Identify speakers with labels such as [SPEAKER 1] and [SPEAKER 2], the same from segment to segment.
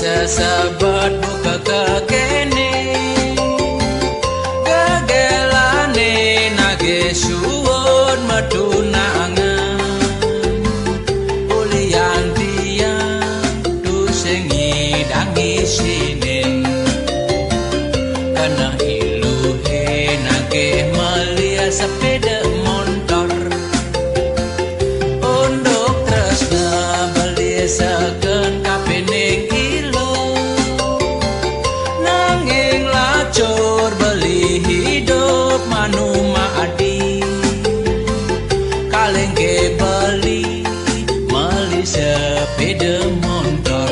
[SPEAKER 1] sesebut buka kekene gegelane nage suwun medunangan ulian tiang dusengi dangi sini karena iluhe nage melia sepeda motor untuk tresna beli seken kapening ilo nanging lacur beli hidup manuma adi kaleng ke beli meli sepeda motor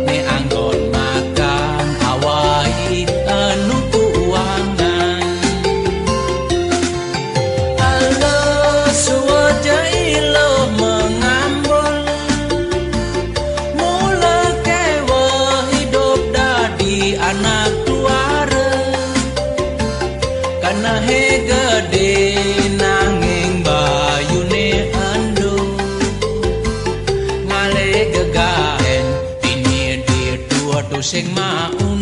[SPEAKER 1] ne anggon makan awai anu kuangan alo suwaja ilo mengambol mula kewa hidup dadi anak tuara karena he gede nanging bayune ando ngale gegaen tini dia dua tu sing maun